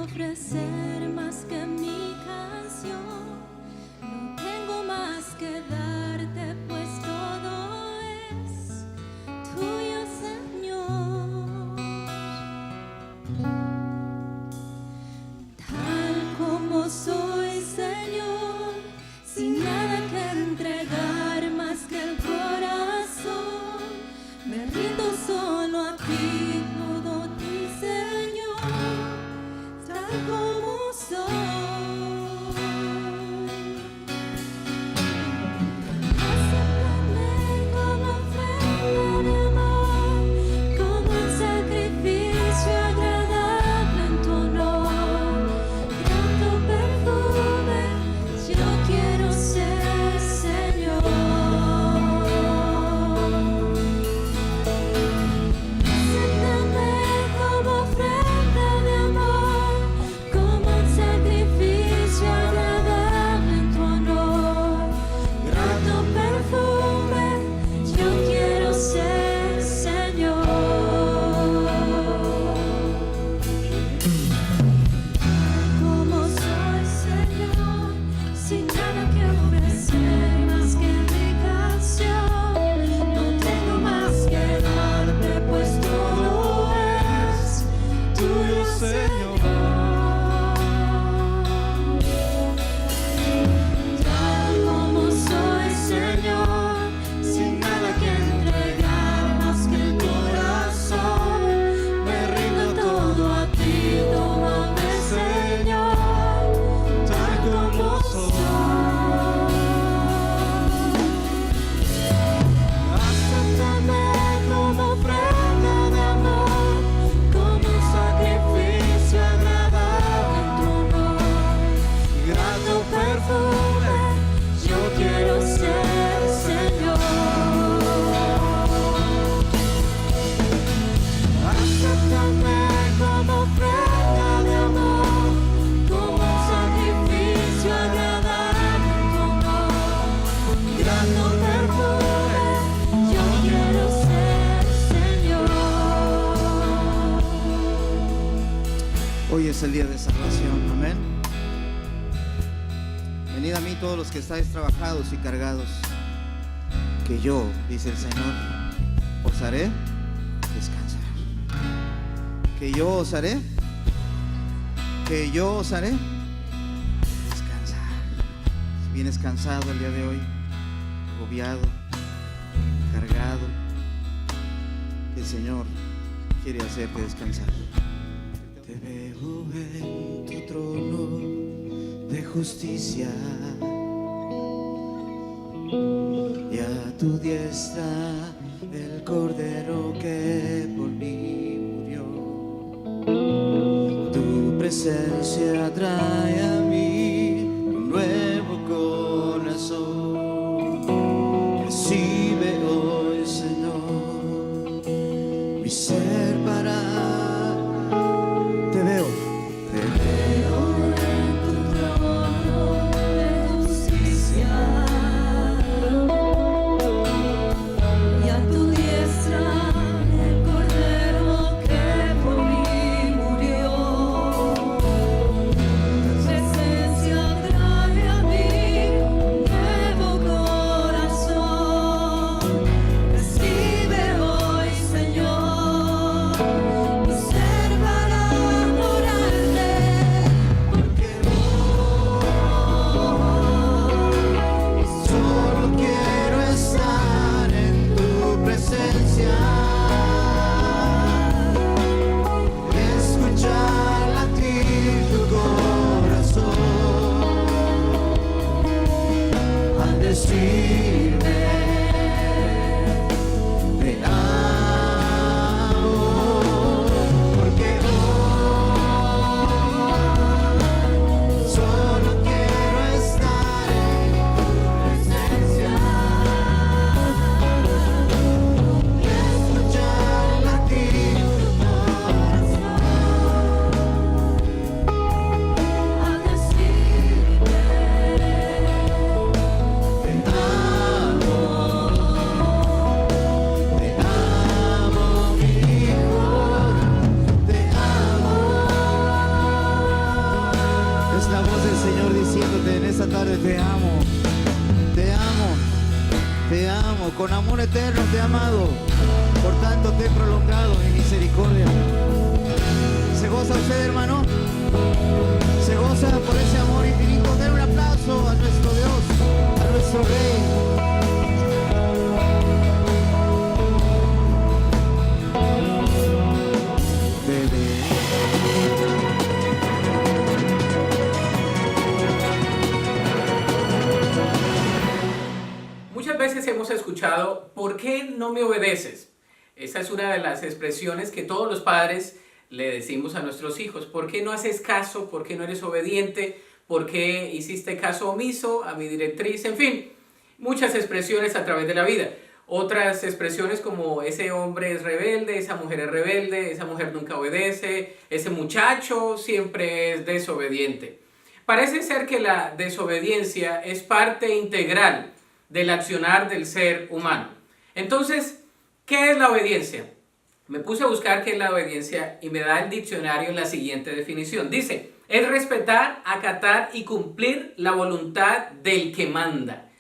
ofrecer más que mi canción, no tengo más que darte, pues todo es tuyo, Señor. Tal como soy, Señor, sin nada que entregar más que el corazón, me rindo solo a ti, todo a ti, Señor, tal como soy. Acéptame como ofrenda de amor, como un sacrificio agradable en tu honor. Grato perfume, yo quiero ser, Señor. Acéptame como ofrenda de amor, como un sacrificio agradable en tu honor. Grato perfume, yo quiero ser, Señor. Como soy, Señor, sin nada que ofrecer más que mi canción, no tengo más que darte, pues todo es tuyo, Señor. Tal como soy, Señor, sin nada que entregar más que el corazón, me rindo todo a ti, tómame, Señor, tal como soy. Acéptame como ofrenda de amor, como un sacrificio agradable en tu honor. Grato perfume, yo quiero ser, Señor. Acéptame como ofrenda de amor, como un sacrificio agradable en tu honor. Grato perfume, yo quiero ser, Señor. Hoy es el día de salvación, amén. Venid a mí todos los que estáis trabajados y cargados, que yo, dice el Señor, os haré descansar. Que yo os haré descansar. Si vienes cansado el día de hoy, agobiado, cargado, el Señor quiere hacerte descansar. Te veo en tu trono de justicia y a tu diestra el Cordero que por mí murió. Tu presencia trae a mí un nuevo corazón. Recibe hoy, Señor, mi ser para. Te veo En tu trono de justicia y a tu diestra el Cordero que por mí murió. Tu presencia trae a mí un nuevo corazón. Recibe hoy, Señor, Padre, te amo, te amo, te amo, con amor eterno te he amado, por tanto te he prolongado mi misericordia. ¿Se goza usted, hermano? ¿Se goza por ese amor infinito? Den un aplauso a nuestro Dios, a nuestro Rey. Muchas veces hemos escuchado, ¿por qué no me obedeces? Esa es una de las expresiones que todos los padres le decimos a nuestros hijos. ¿Por qué no haces caso? ¿Por qué no eres obediente? ¿Por qué hiciste caso omiso a mi directriz? En fin, muchas expresiones a través de la vida. Otras expresiones como ese hombre es rebelde, esa mujer es rebelde, esa mujer nunca obedece, ese muchacho siempre es desobediente. Parece ser que la desobediencia es parte integral del accionar del ser humano. Entonces, ¿qué es la obediencia? Me puse a buscar qué es la obediencia y me da el diccionario la siguiente definición. Dice, es respetar, acatar y cumplir la voluntad del que manda.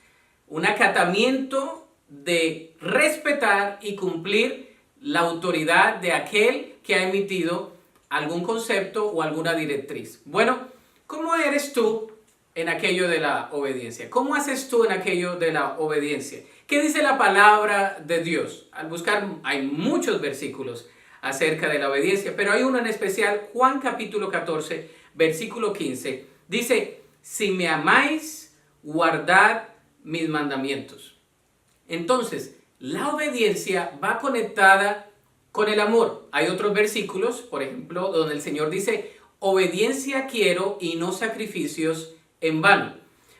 Un acatamiento de respetar y cumplir la autoridad de aquel que ha emitido algún concepto o alguna directriz. Bueno, ¿cómo eres tú en aquello de la obediencia? ¿Cómo haces tú en aquello de la obediencia? ¿Qué dice la palabra de Dios? Al buscar hay muchos versículos acerca de la obediencia, pero hay uno en especial, Juan capítulo 14, versículo 15. Dice, si me amáis, guardad mis mandamientos. Entonces, la obediencia va conectada con el amor. Hay otros versículos, por ejemplo, donde el Señor dice, obediencia quiero y no sacrificios en vano.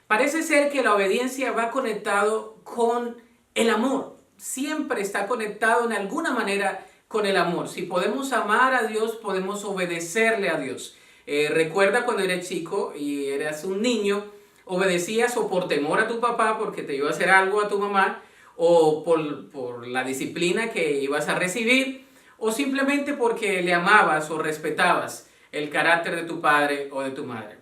Parece ser que la obediencia va conectado con el amor. Siempre está conectado en alguna manera con el amor. Si podemos amar a Dios, podemos obedecerle a Dios. Recuerda cuando eres chico y eras un niño, obedecías o por temor a tu papá porque te iba a hacer algo a tu mamá, o por la disciplina que ibas a recibir, o simplemente porque le amabas o respetabas el carácter de tu padre o de tu madre.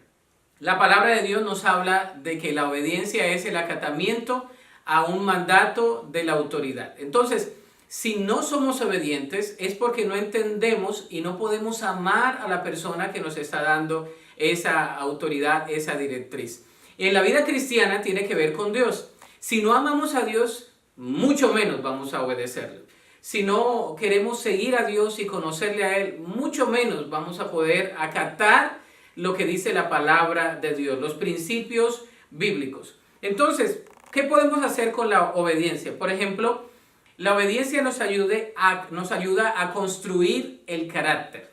La palabra de Dios nos habla de que la obediencia es el acatamiento a un mandato de la autoridad. Entonces, si no somos obedientes es porque no entendemos y no podemos amar a la persona que nos está dando esa autoridad, esa directriz. Y en la vida cristiana tiene que ver con Dios. Si no amamos a Dios, mucho menos vamos a obedecerle. Si no queremos seguir a Dios y conocerle a Él, mucho menos vamos a poder acatar lo que dice la palabra de Dios, los principios bíblicos. Entonces, ¿qué podemos hacer con la obediencia? Por ejemplo, la obediencia nos ayuda a construir el carácter.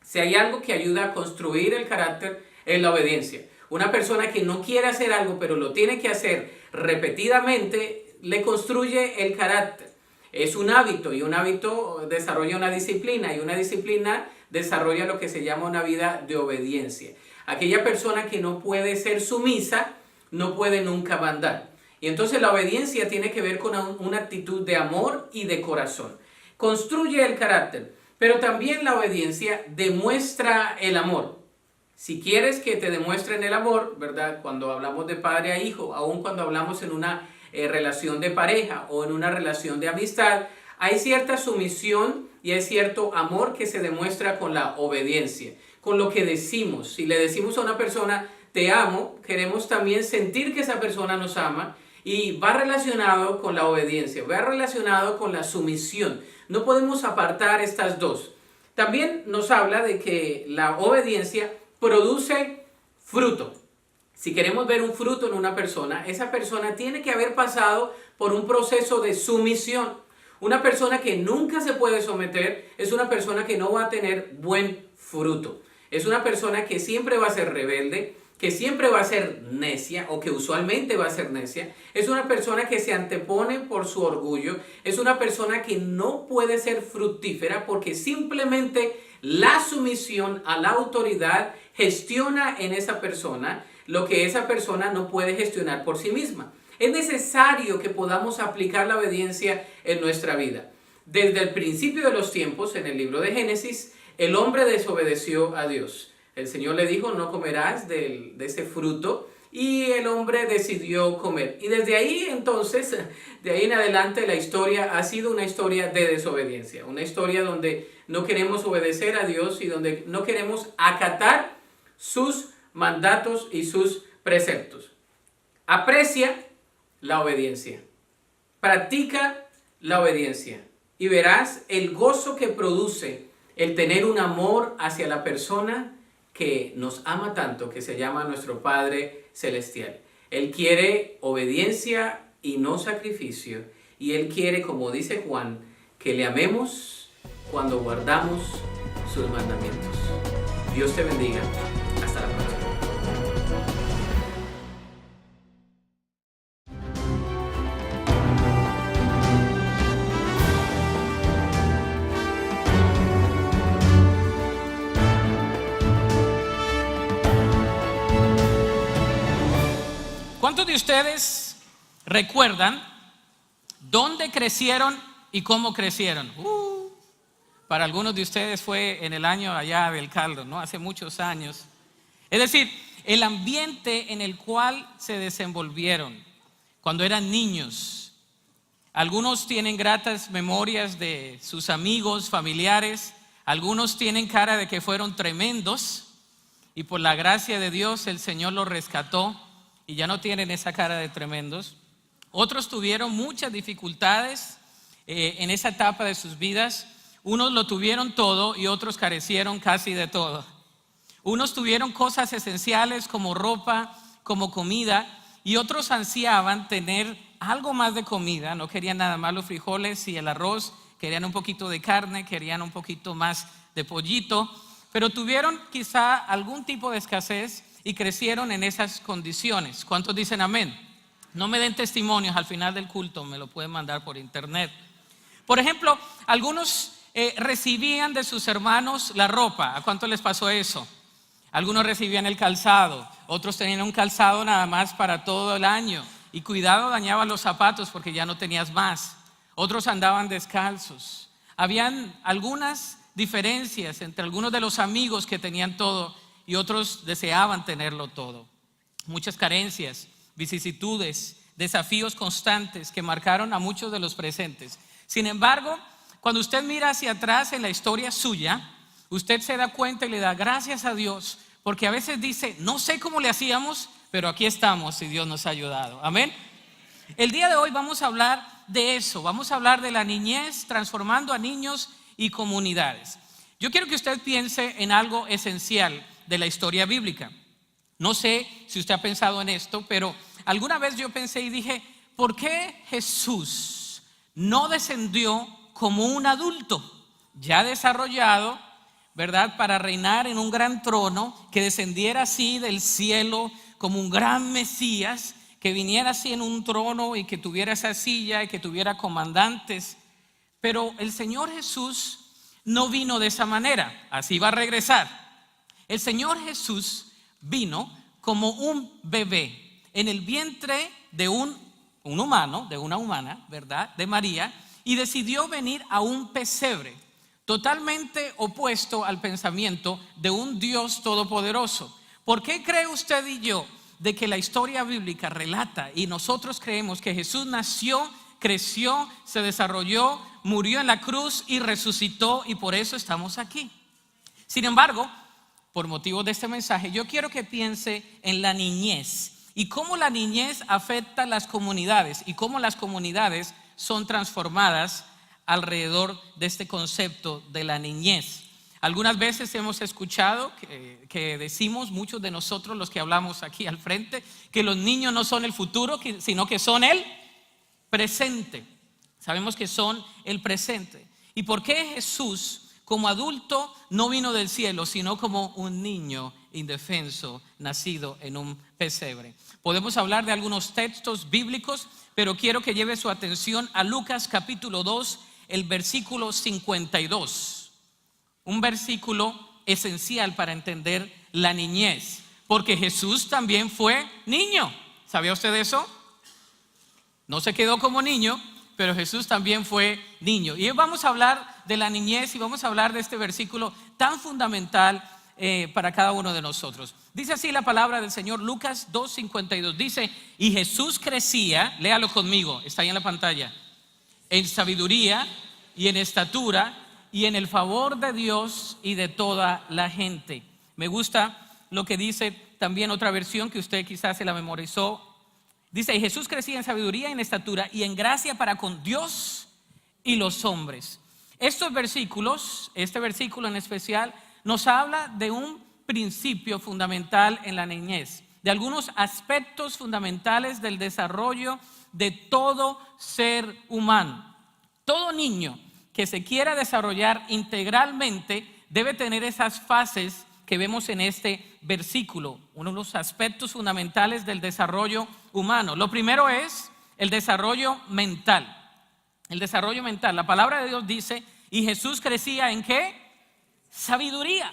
Si hay algo que ayuda a construir el carácter, es la obediencia. Una persona que no quiere hacer algo, pero lo tiene que hacer repetidamente, le construye el carácter. Es un hábito y un hábito desarrolla una disciplina y una disciplina desarrolla lo que se llama una vida de obediencia. Aquella persona que no puede ser sumisa, no puede nunca mandar. Y entonces la obediencia tiene que ver con una actitud de amor y de corazón. Construye el carácter, pero también la obediencia demuestra el amor. Si quieres que te demuestren el amor, ¿verdad? Cuando hablamos de padre a hijo, aun cuando hablamos en una relación de pareja o en una relación de amistad, hay cierta sumisión y hay cierto amor que se demuestra con la obediencia, con lo que decimos. Si le decimos a una persona, te amo, queremos también sentir que esa persona nos ama y va relacionado con la obediencia, va relacionado con la sumisión. No podemos apartar estas dos. También nos habla de que la obediencia produce fruto. Si queremos ver un fruto en una persona, esa persona tiene que haber pasado por un proceso de sumisión. Una persona que nunca se puede someter es una persona que no va a tener buen fruto. Es una persona que siempre va a ser rebelde, que siempre va a ser necia o que usualmente va a ser necia. Es una persona que se antepone por su orgullo. Es una persona que no puede ser fructífera porque simplemente la sumisión a la autoridad gestiona en esa persona lo que esa persona no puede gestionar por sí misma. Es necesario que podamos aplicar la obediencia en nuestra vida. Desde el principio de los tiempos, en el libro de Génesis, el hombre desobedeció a Dios. El Señor le dijo, no comerás de ese fruto, y el hombre decidió comer. Y desde ahí entonces, de ahí en adelante, la historia ha sido una historia de desobediencia, una historia donde no queremos obedecer a Dios y donde no queremos acatar sus mandatos y sus preceptos. Aprecia la obediencia, practica la obediencia y verás el gozo que produce el tener un amor hacia la persona que nos ama tanto, que se llama nuestro Padre Celestial. Él quiere obediencia y no sacrificio, y Él quiere, como dice Juan, que le amemos cuando guardamos sus mandamientos. Dios te bendiga. Hasta la próxima. ¿Cuántos de ustedes recuerdan dónde crecieron y cómo crecieron? Para algunos de ustedes fue en el año allá del caldo, ¿no? Hace muchos años. Es decir, el ambiente en el cual se desenvolvieron cuando eran niños. Algunos tienen gratas memorias de sus amigos, familiares. Algunos tienen cara de que fueron tremendos y por la gracia de Dios el Señor los rescató y ya no tienen esa cara de tremendos. Otros tuvieron muchas dificultades en esa etapa de sus vidas. Unos lo tuvieron todo y otros carecieron casi de todo. Unos tuvieron cosas esenciales como ropa, como comida, y otros ansiaban tener algo más de comida. No querían nada más los frijoles y el arroz, querían un poquito de carne, querían un poquito más de pollito, pero tuvieron quizá algún tipo de escasez y crecieron en esas condiciones. ¿Cuántos dicen amén? No me den testimonios al final del culto, me lo pueden mandar por internet. Por ejemplo, algunos recibían de sus hermanos la ropa. ¿A cuánto les pasó eso? Algunos recibían el calzado, otros tenían un calzado nada más para todo el año y cuidado, dañaban los zapatos porque ya no tenías más. Otros andaban descalzos. Habían algunas diferencias entre algunos de los amigos que tenían todo y otros deseaban tenerlo todo. Muchas carencias, vicisitudes, desafíos constantes que marcaron a muchos de los presentes. Sin embargo, cuando usted mira hacia atrás en la historia suya, usted se da cuenta y le da gracias a Dios, porque a veces dice, no sé cómo le hacíamos, pero aquí estamos y Dios nos ha ayudado. Amén. El día de hoy vamos a hablar de eso, vamos a hablar de la niñez transformando a niños y comunidades. Yo quiero que usted piense en algo esencial de la historia bíblica. No sé si usted ha pensado en esto, pero alguna vez yo pensé y dije, ¿por qué Jesús no descendió como un adulto ya desarrollado, ¿verdad? Para reinar en un gran trono, que descendiera así del cielo como un gran Mesías, que viniera así en un trono y que tuviera esa silla y que tuviera comandantes. Pero el Señor Jesús no vino de esa manera, así va a regresar. El Señor Jesús vino como un bebé en el vientre de un humano, de una humana, ¿verdad? De María, y decidió venir a un pesebre, totalmente opuesto al pensamiento de un Dios todopoderoso. ¿Por qué cree usted y yo de que la historia bíblica relata y nosotros creemos que Jesús nació, creció, se desarrolló, murió en la cruz y resucitó y por eso estamos aquí? Sin embargo, por motivo de este mensaje, yo quiero que piense en la niñez y cómo la niñez afecta a las comunidades y cómo las comunidades son transformadas alrededor de este concepto de la niñez. Algunas veces hemos escuchado que decimos, muchos de nosotros los que hablamos aquí al frente, que los niños no son el futuro, sino que son el presente. Sabemos que son el presente. ¿Y por qué Jesús como adulto no vino del cielo, sino como un niño indefenso nacido en un pesebre? Podemos hablar de algunos textos bíblicos, pero quiero que lleve su atención a Lucas capítulo 2, el versículo 52. Un versículo esencial para entender la niñez, porque Jesús también fue niño. ¿Sabía usted eso? No se quedó como niño, pero Jesús también fue niño. Y hoy vamos a hablar de la niñez y vamos a hablar de este versículo tan fundamental para cada uno de nosotros. Dice así la palabra del Señor, Lucas 2:52. Dice, y Jesús crecía, léalo conmigo, está ahí en la pantalla, en sabiduría y en estatura y en el favor de Dios y de toda la gente. Me gusta lo que dice también otra versión que usted quizás se la memorizó. Dice, y Jesús crecía en sabiduría y en estatura y en gracia para con Dios y los hombres. Estos versículos, este versículo en especial, nos habla de un principio fundamental en la niñez, de algunos aspectos fundamentales del desarrollo de todo ser humano. Todo niño que se quiera desarrollar integralmente debe tener esas fases que vemos en este versículo, uno de los aspectos fundamentales del desarrollo humano. Lo primero es el desarrollo mental. El desarrollo mental. La palabra de Dios dice, y Jesús crecía ¿en qué? Sabiduría.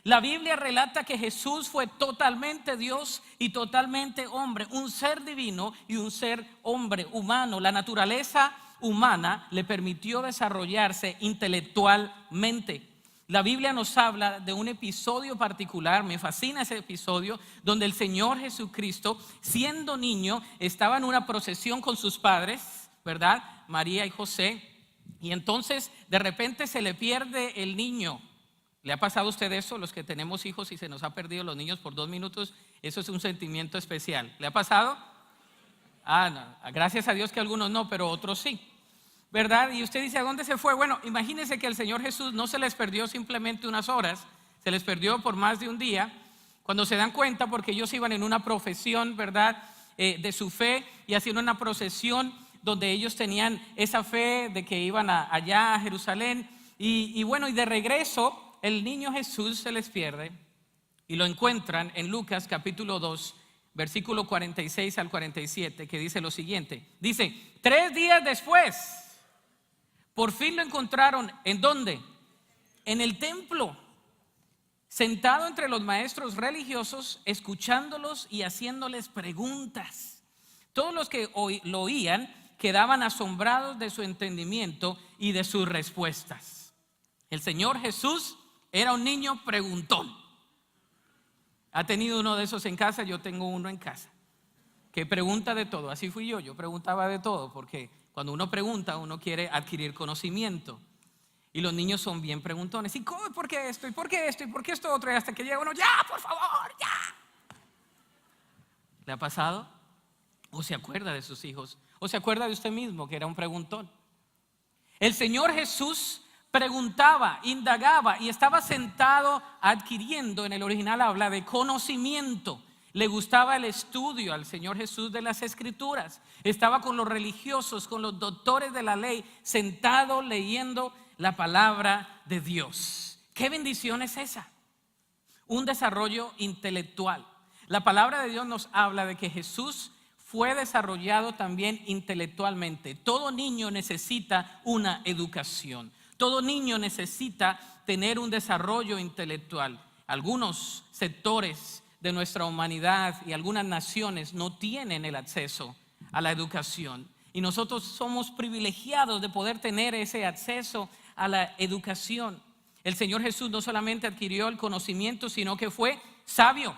La Biblia relata que Jesús fue totalmente Dios y totalmente hombre, un ser divino y un ser hombre humano. La naturaleza humana le permitió desarrollarse intelectualmente. La Biblia nos habla de un episodio particular, me fascina ese episodio, donde el Señor Jesucristo, siendo niño, estaba en una procesión con sus padres, ¿verdad? María y José, y entonces de repente se le pierde el niño. ¿Le ha pasado a usted eso? Los que tenemos hijos y se nos ha perdido los niños por 2 minutos, eso es un sentimiento especial. ¿Le ha pasado? No, gracias a Dios que algunos no, pero otros sí, ¿verdad? Y usted dice, ¿a dónde se fue? Bueno, imagínese que el Señor Jesús no se les perdió simplemente unas horas, se les perdió por más de un día. Cuando se dan cuenta, porque ellos iban en una profesión, ¿verdad? De su fe y haciendo una procesión donde ellos tenían esa fe de que iban allá a Jerusalén. Y bueno, y de regreso el niño Jesús se les pierde y lo encuentran en Lucas capítulo 2, versículo 46 al 47, que dice lo siguiente. Dice, 3 días después, por fin lo encontraron. ¿En dónde? En el templo, sentado entre los maestros religiosos, escuchándolos y haciéndoles preguntas. Todos los que lo oían quedaban asombrados de su entendimiento y de sus respuestas. El Señor Jesús era un niño preguntón. ¿Ha tenido uno de esos en casa? Yo tengo uno en casa que pregunta de todo. Así fui yo preguntaba de todo, porque cuando uno pregunta, uno quiere adquirir conocimiento. Y los niños son bien preguntones. ¿Y cómo? ¿Por qué esto? ¿Y por qué esto? ¿Y por qué esto otro? Y hasta que llega uno, ya, por favor, ya. ¿Le ha pasado? ¿O se acuerda de sus hijos? ¿O se acuerda de usted mismo que era un preguntón? El Señor Jesús preguntaba, indagaba y estaba sentado adquiriendo, en el original habla de conocimiento. Le gustaba el estudio al Señor Jesús de las Escrituras. Estaba con los religiosos, con los doctores de la ley, sentado leyendo la palabra de Dios. ¿Qué bendición es esa? Un desarrollo intelectual. La palabra de Dios nos habla de que Jesús fue desarrollado también intelectualmente. Todo niño necesita una educación. Todo niño necesita tener un desarrollo intelectual. Algunos sectores de nuestra humanidad y algunas naciones no tienen el acceso a la educación. Y nosotros somos privilegiados de poder tener ese acceso a la educación. El Señor Jesús no solamente adquirió el conocimiento, sino que fue sabio.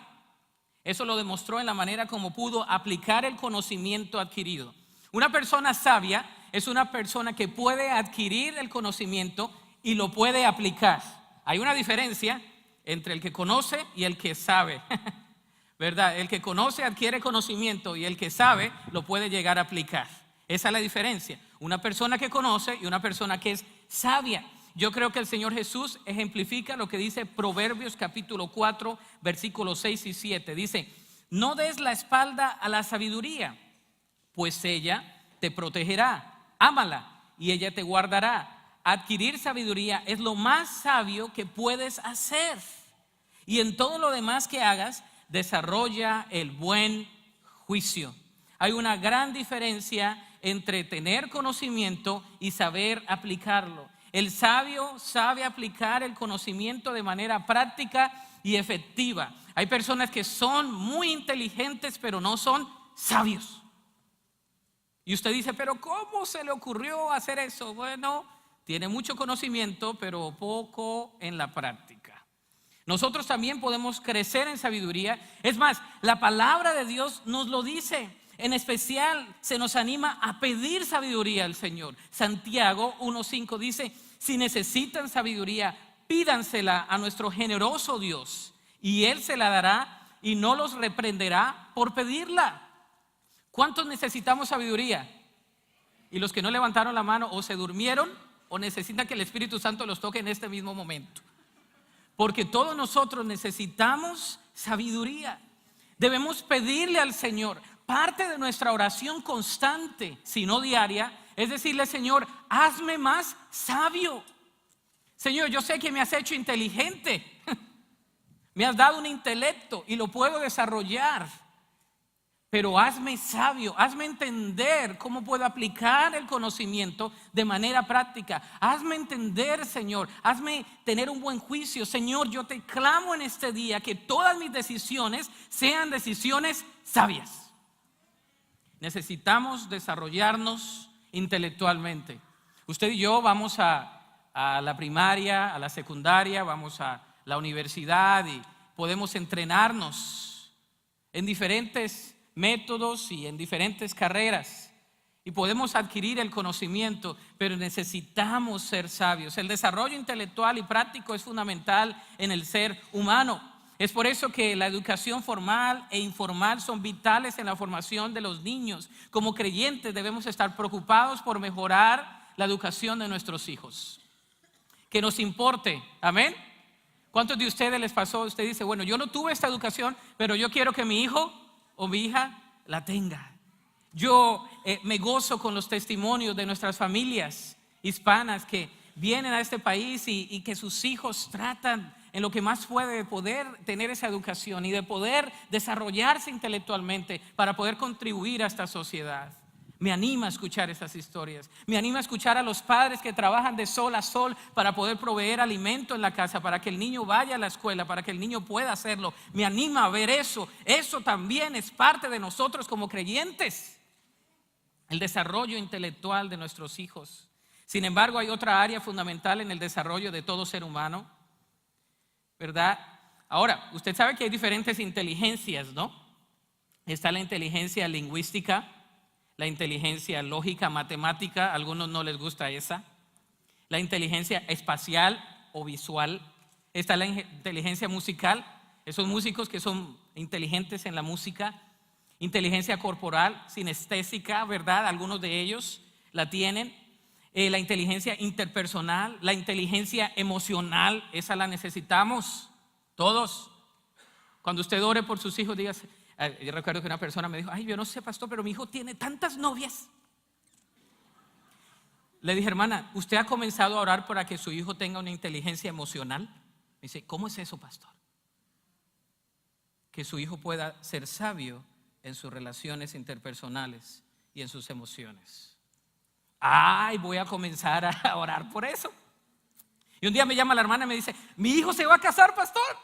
Eso lo demostró en la manera como pudo aplicar el conocimiento adquirido. Una persona sabia es una persona que puede adquirir el conocimiento y lo puede aplicar. Hay una diferencia entre el que conoce y el que sabe, ¿verdad? El que conoce adquiere conocimiento y el que sabe lo puede llegar a aplicar. Esa es la diferencia. Una persona que conoce y una persona que es sabia. Yo creo que el Señor Jesús ejemplifica lo que dice Proverbios capítulo 4, versículos 6 y 7. Dice, no des la espalda a la sabiduría, pues ella te protegerá. Ámala y ella te guardará. Adquirir sabiduría es lo más sabio que puedes hacer. Y en todo lo demás que hagas, desarrolla el buen juicio. Hay una gran diferencia entre tener conocimiento y saber aplicarlo. El sabio sabe aplicar el conocimiento de manera práctica y efectiva. Hay personas que son muy inteligentes, pero no son sabios. Y usted dice, pero ¿cómo se le ocurrió hacer eso? Bueno, tiene mucho conocimiento, pero poco en la práctica. Nosotros también podemos crecer en sabiduría. Es más, la palabra de Dios nos lo dice. En especial se nos anima a pedir sabiduría al Señor. Santiago 1:5 dice: si necesitan sabiduría, pídansela a nuestro generoso Dios, y Él se la dará y no los reprenderá por pedirla. ¿Cuántos necesitamos sabiduría? Y los que no levantaron la mano o se durmieron o necesitan que el Espíritu Santo los toque en este mismo momento. Porque todos nosotros necesitamos sabiduría. Debemos pedirle al Señor. Parte de nuestra oración constante, si no diaria, es decirle: Señor, hazme más sabio. Señor, yo sé que me has hecho inteligente. Me has dado un intelecto y lo puedo desarrollar. Pero hazme sabio, hazme entender cómo puedo aplicar el conocimiento de manera práctica. Hazme entender, Señor, hazme tener un buen juicio. Señor, yo te clamo en este día que todas mis decisiones sean decisiones sabias. Necesitamos desarrollarnos intelectualmente. Usted y yo vamos a la primaria, a la secundaria, vamos a la universidad y podemos entrenarnos en diferentes métodos y en diferentes carreras, y podemos adquirir el conocimiento, pero necesitamos ser sabios. El desarrollo intelectual y práctico es fundamental en el ser humano. Es por eso que la educación formal e informal son vitales en la formación de los niños. Como creyentes debemos estar preocupados por mejorar la educación de nuestros hijos. Que nos importe, amén. ¿Cuántos de ustedes les pasó? Usted dice: bueno, yo no tuve esta educación, pero yo quiero que mi hijo o mi hija la tenga. Yo me gozo con los testimonios de nuestras familias hispanas que vienen a este país y que sus hijos tratan en lo que más puede de poder tener esa educación y de poder desarrollarse intelectualmente para poder contribuir a esta sociedad. Me anima a escuchar esas historias. Me anima a escuchar a los padres que trabajan de sol a sol para poder proveer alimento en la casa, para que el niño vaya a la escuela, para que el niño pueda hacerlo. Me anima a ver eso. Eso también es parte de nosotros como creyentes. El desarrollo intelectual de nuestros hijos. Sin embargo, hay otra área fundamental en el desarrollo de todo ser humano, ¿verdad? Ahora, usted sabe que hay diferentes inteligencias, ¿no? Está la inteligencia lingüística, la inteligencia lógica, matemática, a algunos no les gusta esa. La inteligencia espacial o visual. Está la inteligencia musical, esos músicos que son inteligentes en la música. Inteligencia corporal, sinestésica, ¿verdad? Algunos de ellos la tienen. La inteligencia interpersonal, la inteligencia emocional, esa la necesitamos todos. Cuando usted ore por sus hijos, diga: yo recuerdo que una persona me dijo: ay, yo no sé, pastor, pero mi hijo tiene tantas novias. Le dije: hermana, ¿usted ha comenzado a orar para que su hijo tenga una inteligencia emocional? Me dice: ¿cómo es eso, pastor? Que su hijo pueda ser sabio en sus relaciones interpersonales y en sus emociones. Ay, voy a comenzar a orar por eso. Y un día me llama la hermana y me dice: mi hijo se va a casar, pastor.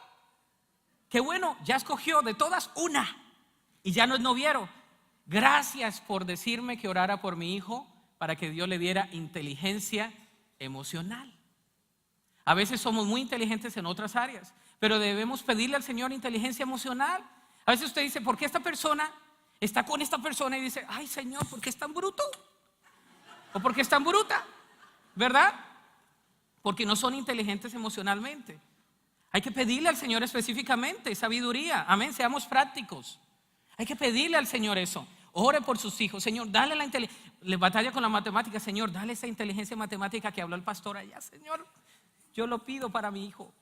Qué bueno, ya escogió de todas una y ya no es noviero. Gracias por decirme que orara por mi hijo para que Dios le diera inteligencia emocional. A veces somos muy inteligentes en otras áreas, pero debemos pedirle al Señor inteligencia emocional. A veces usted dice: ¿por qué esta persona está con esta persona? Y dice: ay, Señor, ¿por qué es tan bruto? ¿O por qué es tan bruta? ¿Verdad? Porque no son inteligentes emocionalmente. Hay que pedirle al Señor específicamente sabiduría. Amén, seamos prácticos. Hay que pedirle al Señor eso. Ore por sus hijos. Señor, dale la inteligencia. Le batalla con la matemática. Señor, dale esa inteligencia matemática que habló el pastor allá. Señor, yo lo pido para mi hijo.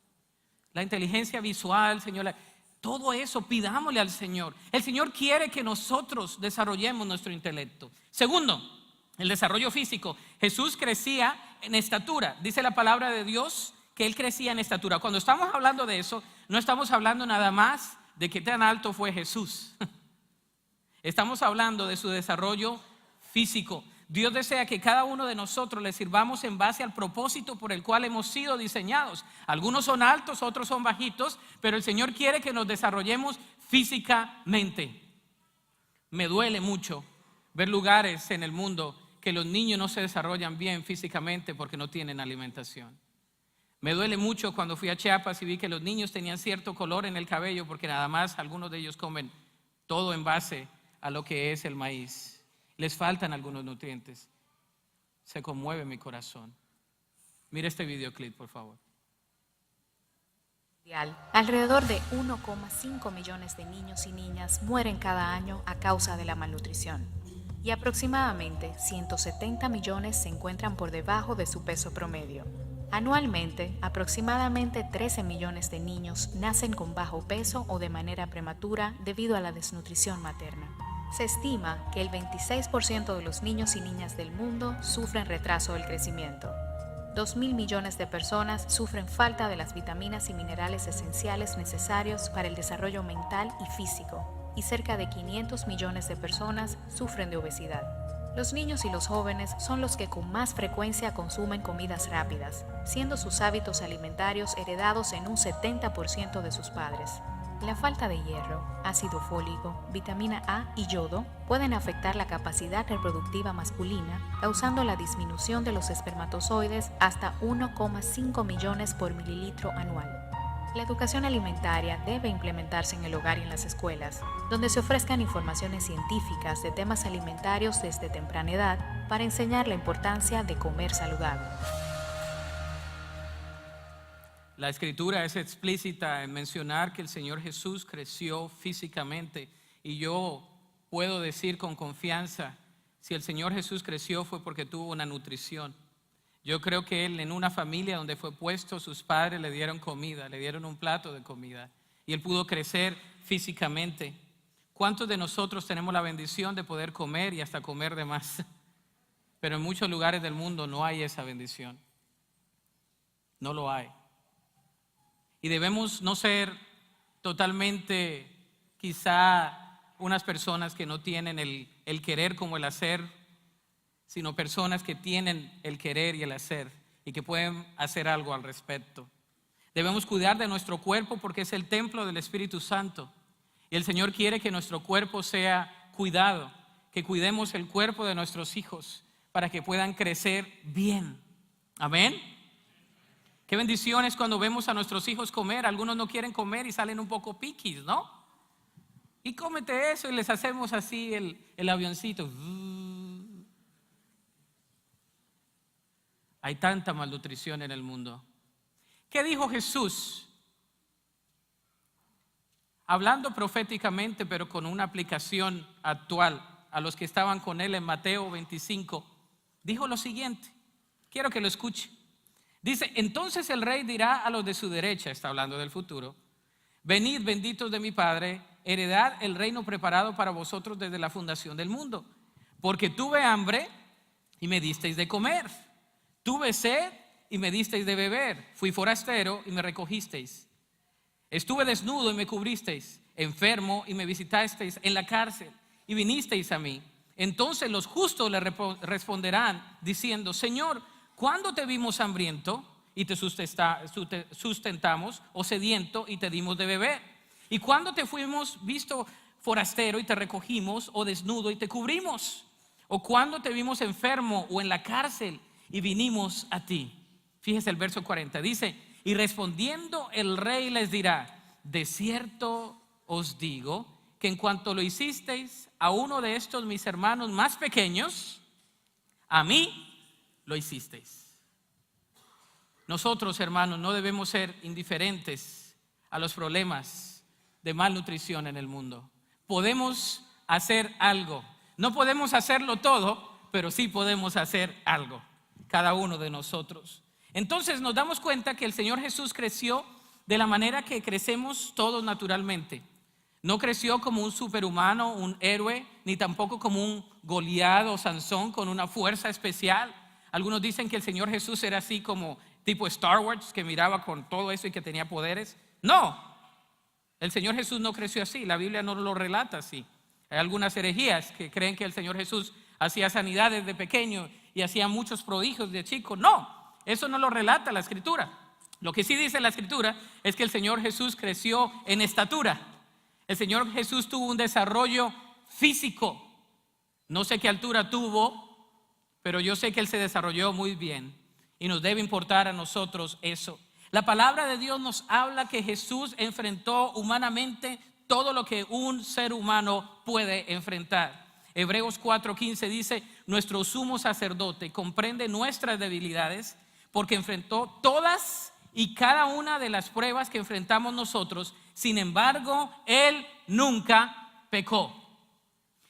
La inteligencia visual, Señor. Todo eso pidámosle al Señor. El Señor quiere que nosotros desarrollemos nuestro intelecto. Segundo, el desarrollo físico. Jesús crecía en estatura. Dice la palabra de Dios que Él crecía en estatura. Cuando estamos hablando de eso, no estamos hablando nada más de qué tan alto fue Jesús. Estamos hablando de su desarrollo físico. Dios desea que cada uno de nosotros le sirvamos en base al propósito por el cual hemos sido diseñados. Algunos son altos, otros son bajitos, pero el Señor quiere que nos desarrollemos físicamente. Me duele mucho ver lugares en el mundo que los niños no se desarrollan bien físicamente porque no tienen alimentación. Me duele mucho cuando fui a Chiapas y vi que los niños tenían cierto color en el cabello porque nada más algunos de ellos comen todo en base a lo que es el maíz. Les faltan algunos nutrientes. Se conmueve mi corazón. Mira este videoclip, por favor. Alrededor de 1,5 millones de niños y niñas mueren cada año a causa de la malnutrición y aproximadamente 170 millones se encuentran por debajo de su peso promedio. Anualmente, aproximadamente 13 millones de niños nacen con bajo peso o de manera prematura debido a la desnutrición materna. Se estima que el 26% de los niños y niñas del mundo sufren retraso del crecimiento. 2.000 millones de personas sufren falta de las vitaminas y minerales esenciales necesarios para el desarrollo mental y físico, y cerca de 500 millones de personas sufren de obesidad. Los niños y los jóvenes son los que con más frecuencia consumen comidas rápidas, siendo sus hábitos alimentarios heredados en un 70% de sus padres. La falta de hierro, ácido fólico, vitamina A y yodo pueden afectar la capacidad reproductiva masculina, causando la disminución de los espermatozoides hasta 1,5 millones por mililitro anual. La educación alimentaria debe implementarse en el hogar y en las escuelas, donde se ofrezcan informaciones científicas de temas alimentarios desde temprana edad para enseñar la importancia de comer saludable. La escritura es explícita en mencionar que el Señor Jesús creció físicamente y yo puedo decir con confianza, si el Señor Jesús creció fue porque tuvo una nutrición. Yo creo que Él en una familia donde fue puesto, sus padres le dieron comida, le dieron un plato de comida y Él pudo crecer físicamente. ¿Cuántos de nosotros tenemos la bendición de poder comer y hasta comer de más? Pero en muchos lugares del mundo no hay esa bendición. No lo hay. Y debemos no ser totalmente quizá unas personas que no tienen el querer como el hacer, sino personas que tienen el querer y el hacer y que pueden hacer algo al respecto. Debemos cuidar de nuestro cuerpo porque es el templo del Espíritu Santo. Y el Señor quiere que nuestro cuerpo sea cuidado, que cuidemos el cuerpo de nuestros hijos para que puedan crecer bien. Amén. Qué bendiciones cuando vemos a nuestros hijos comer. Algunos no quieren comer y salen un poco piquis, ¿no? Y cómete eso y les hacemos así el avioncito. Hay tanta malnutrición en el mundo. ¿Qué dijo Jesús? Hablando proféticamente, pero con una aplicación actual a los que estaban con él en Mateo 25, dijo lo siguiente. Quiero que lo escuche. Dice, entonces el rey dirá a los de su derecha, está hablando del futuro, venid benditos de mi Padre, heredad el reino preparado para vosotros desde la fundación del mundo. Porque tuve hambre y me disteis de comer, tuve sed y me disteis de beber, fui forastero y me recogisteis, estuve desnudo y me cubristeis, enfermo y me visitasteis, en la cárcel y vinisteis a mí. Entonces los justos le responderán diciendo, Señor, ¿cuándo te vimos hambriento y te sustentamos, o sediento y te dimos de beber? ¿Y cuándo te fuimos visto forastero y te recogimos, o desnudo y te cubrimos? ¿O cuándo te vimos enfermo o en la cárcel y vinimos a ti? Fíjese el verso 40, dice, y respondiendo el rey les dirá, de cierto os digo que en cuanto lo hicisteis a uno de estos mis hermanos más pequeños, a mí lo hicisteis. Nosotros, hermanos, no debemos ser indiferentes a los problemas de malnutrición en el mundo. Podemos hacer algo. No podemos hacerlo todo, pero sí podemos hacer algo, cada uno de nosotros. Entonces nos damos cuenta que el Señor Jesús creció de la manera que crecemos todos naturalmente. No creció como un superhumano, un héroe, ni tampoco como un Goliat o Sansón con una fuerza especial. Algunos dicen que el Señor Jesús era así como tipo Star Wars, que miraba con todo eso y que tenía poderes. No, el Señor Jesús no creció así, la Biblia no lo relata así. Hay algunas herejías que creen que el Señor Jesús hacía sanidades de pequeño y hacía muchos prodigios de chico. No, eso no lo relata la Escritura. Lo que sí dice la Escritura es que el Señor Jesús creció en estatura. El Señor Jesús tuvo un desarrollo físico. No sé qué altura tuvo, pero yo sé que Él se desarrolló muy bien y nos debe importar a nosotros eso. La palabra de Dios nos habla que Jesús enfrentó humanamente todo lo que un ser humano puede enfrentar. Hebreos 4:15 dice: nuestro sumo sacerdote comprende nuestras debilidades porque enfrentó todas y cada una de las pruebas que enfrentamos nosotros. Sin embargo, Él nunca pecó.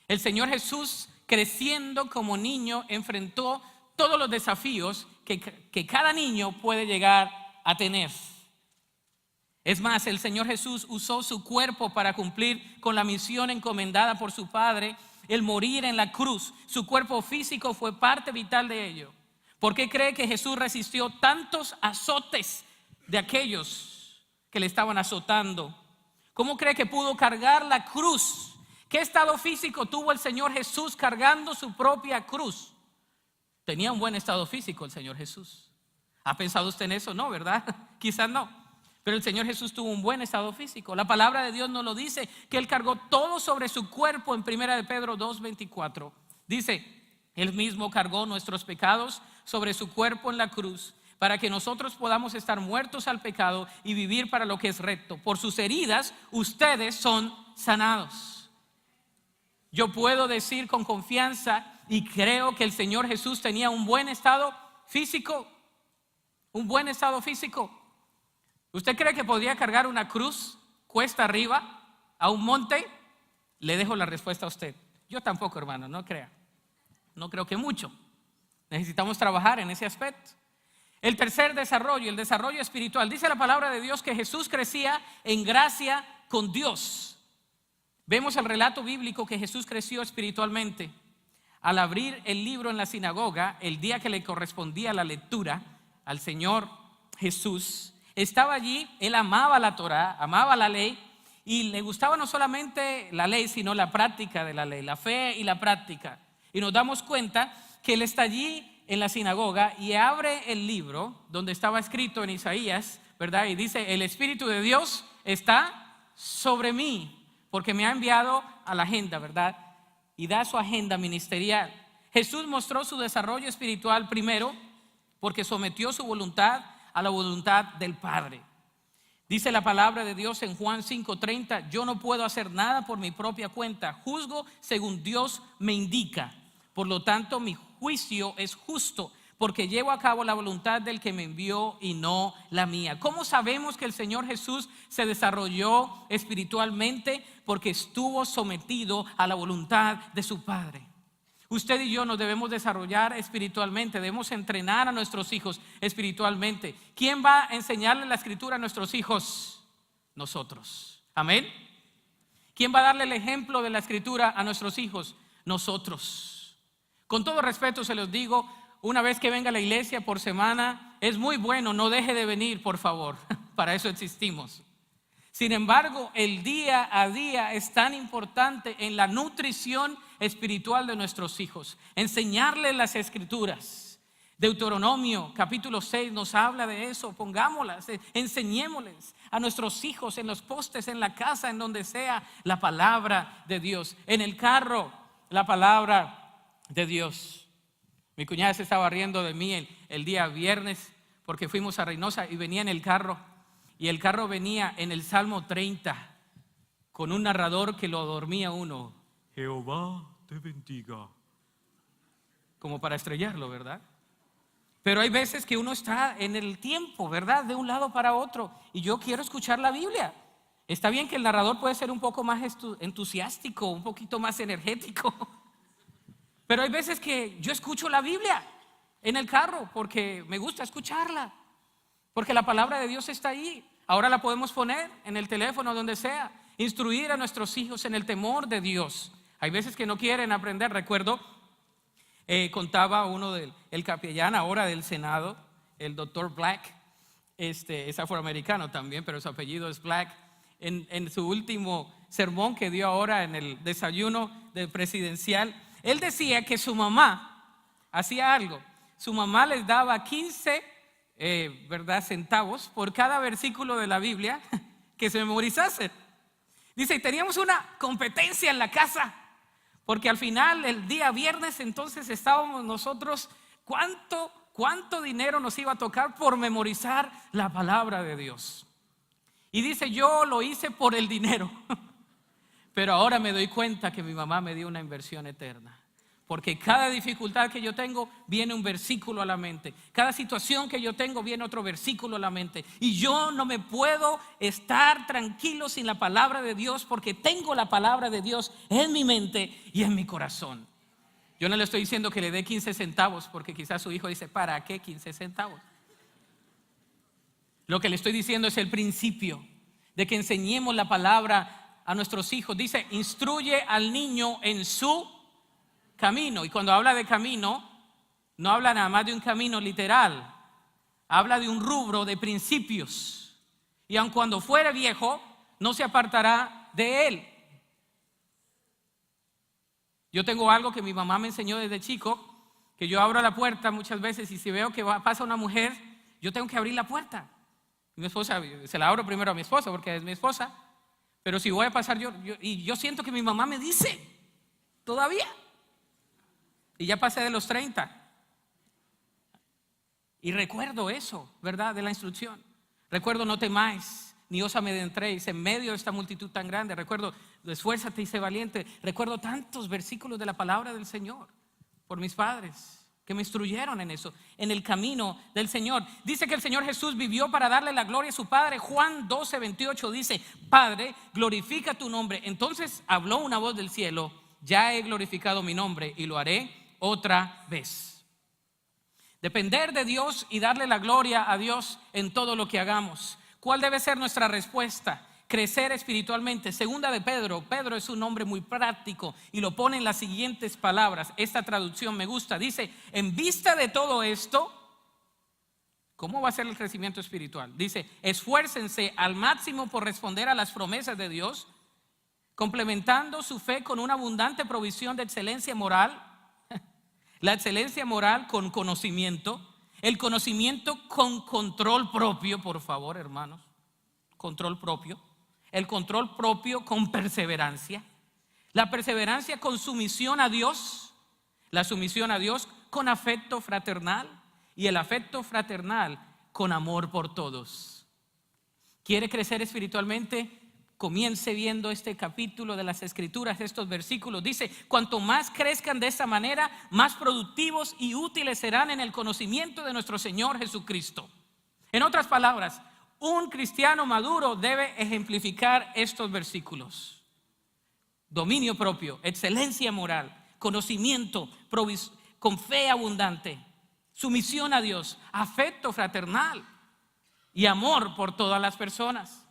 El Señor Jesús, creciendo como niño, enfrentó todos los desafíos que cada niño puede llegar a tener. Es más, el Señor Jesús usó su cuerpo para cumplir con la misión encomendada por su Padre, el morir en la cruz. Su cuerpo físico fue parte vital de ello. ¿Por qué cree que Jesús resistió tantos azotes de aquellos que le estaban azotando? ¿Cómo cree que pudo cargar la cruz? ¿Qué estado físico tuvo el Señor Jesús cargando su propia cruz? Tenía un buen estado físico el Señor Jesús. ¿Ha pensado usted en eso? No, ¿verdad? Quizás no. Pero el Señor Jesús tuvo un buen estado físico. La palabra de Dios nos lo dice, que Él cargó todo sobre su cuerpo en 1 de Pedro 2:24. Dice: Él mismo cargó nuestros pecados sobre su cuerpo en la cruz, para que nosotros podamos estar muertos al pecado y vivir para lo que es recto. Por sus heridas ustedes son sanados. Yo puedo decir con confianza y creo que el Señor Jesús tenía un buen estado físico. Un buen estado físico. ¿Usted cree que podría cargar una cruz cuesta arriba a un monte? Le dejo la respuesta a usted. Yo tampoco, hermano, no crea. No creo que mucho. Necesitamos trabajar en ese aspecto. El tercer desarrollo, el desarrollo espiritual. Dice la palabra de Dios que Jesús crecía en gracia con Dios. Vemos el relato bíblico que Jesús creció espiritualmente. Al abrir el libro en la sinagoga, el día que le correspondía la lectura al Señor Jesús, estaba allí. Él amaba la Torá, amaba la ley, y le gustaba no solamente la ley, sino la práctica de la ley, la fe y la práctica. Y nos damos cuenta que Él está allí en la sinagoga y abre el libro donde estaba escrito en Isaías, ¿verdad? Y dice: el Espíritu de Dios está sobre mí, porque me ha enviado a la agenda, ¿verdad? Y da su agenda ministerial. Jesús mostró su desarrollo espiritual primero porque sometió su voluntad a la voluntad del Padre. Dice la palabra de Dios en Juan 5:30: yo no puedo hacer nada por mi propia cuenta, juzgo según Dios me indica. Por lo tanto, mi juicio es justo, porque llevo a cabo la voluntad del que me envió y no la mía. ¿Cómo sabemos que el Señor Jesús se desarrolló espiritualmente? Porque estuvo sometido a la voluntad de su Padre. Usted y yo nos debemos desarrollar espiritualmente, debemos entrenar a nuestros hijos espiritualmente. ¿Quién va a enseñarle la escritura a nuestros hijos? Nosotros. Amén. ¿Quién va a darle el ejemplo de la escritura a nuestros hijos? Nosotros. Con todo respeto se los digo, una vez que venga a la iglesia por semana, es muy bueno, no deje de venir, por favor. Para eso existimos. Sin embargo, el día a día es tan importante en la nutrición espiritual de nuestros hijos. Enseñarles las escrituras. Deuteronomio capítulo 6 nos habla de eso. Pongámoslas, enseñémosles a nuestros hijos en los postes, en la casa, en donde sea, la palabra de Dios. En el carro, la palabra de Dios. Mi cuñada se estaba riendo de mí el día viernes porque fuimos a Reynosa y venía en el carro. Y el carro venía en el Salmo 30 con un narrador que lo dormía uno. Jehová te bendiga. Como para estrellarlo, ¿verdad? Pero hay veces que uno está en el tiempo, ¿verdad? De un lado para otro. Y yo quiero escuchar la Biblia. Está bien que el narrador puede ser un poco más entusiástico, un poquito más energético. Pero hay veces que yo escucho la Biblia en el carro porque me gusta escucharla. Porque la palabra de Dios está ahí. Ahora la podemos poner en el teléfono, donde sea. Instruir a nuestros hijos en el temor de Dios. Hay veces que no quieren aprender. Recuerdo, contaba uno del capellán ahora del Senado, el doctor Black. Es afroamericano también, pero su apellido es Black. En su último sermón que dio ahora en el desayuno presidencial, él decía que su mamá hacía algo. Su mamá les daba 15 centavos por cada versículo de la Biblia que se memorizase. Dice, y teníamos una competencia en la casa, porque al final, el día viernes, entonces estábamos nosotros, ¿cuánto cuánto dinero nos iba a tocar por memorizar la palabra de Dios. Y dice, yo lo hice por el dinero, pero ahora me doy cuenta que mi mamá me dio una inversión eterna. Porque cada dificultad que yo tengo viene un versículo a la mente. Cada situación que yo tengo viene otro versículo a la mente. Y yo no me puedo estar tranquilo sin la palabra de Dios, porque tengo la palabra de Dios en mi mente y en mi corazón. Yo no le estoy diciendo que le dé 15 centavos, porque quizás su hijo dice, ¿para qué 15 centavos? Lo que le estoy diciendo es el principio de que enseñemos la palabra a nuestros hijos. Dice, instruye al niño en su camino. Y cuando habla de camino, no habla nada más de un camino literal, habla de un rubro de principios. Y aun cuando fuere viejo, no se apartará de él. Yo tengo algo que mi mamá me enseñó desde chico, que yo abro la puerta muchas veces y si veo que pasa una mujer, yo tengo que abrir la puerta. Mi esposa, se la abro primero a mi esposa porque es mi esposa, pero si voy a pasar yo siento que mi mamá me dice, todavía. Y ya pasé de los 30. Y recuerdo eso, ¿verdad? De la instrucción. Recuerdo, no temáis, ni os amedrentéis en medio de esta multitud tan grande. Recuerdo, esfuérzate y sé valiente. Recuerdo tantos versículos de la palabra del Señor por mis padres que me instruyeron en eso, en el camino del Señor. Dice que el Señor Jesús vivió para darle la gloria a su Padre. Juan 12:28 dice, Padre, glorifica tu nombre. Entonces habló una voz del cielo, ya he glorificado mi nombre y lo haré otra vez. Depender de Dios y darle la gloria a Dios en todo lo que hagamos. ¿Cuál debe ser nuestra respuesta? Crecer espiritualmente. Segunda de Pedro. Pedro es un hombre muy práctico y lo pone en las siguientes palabras. Esta traducción me gusta. Dice, en vista de todo esto, ¿cómo va a ser el crecimiento espiritual? Dice, esfuércense al máximo por responder a las promesas de Dios, complementando su fe con una abundante provisión de excelencia moral. La excelencia moral con conocimiento, el conocimiento con control propio, por favor, hermanos, control propio, el control propio con perseverancia, la perseverancia con sumisión a Dios, la sumisión a Dios con afecto fraternal y el afecto fraternal con amor por todos. ¿Quiere crecer espiritualmente? Comience viendo este capítulo de las Escrituras, estos versículos. Dice, cuanto más crezcan de esta manera, más productivos y útiles serán en el conocimiento de nuestro Señor Jesucristo. En otras palabras, un cristiano maduro debe ejemplificar estos versículos. Dominio propio, excelencia moral, conocimiento, con fe abundante, sumisión a Dios, afecto fraternal y amor por todas las personas.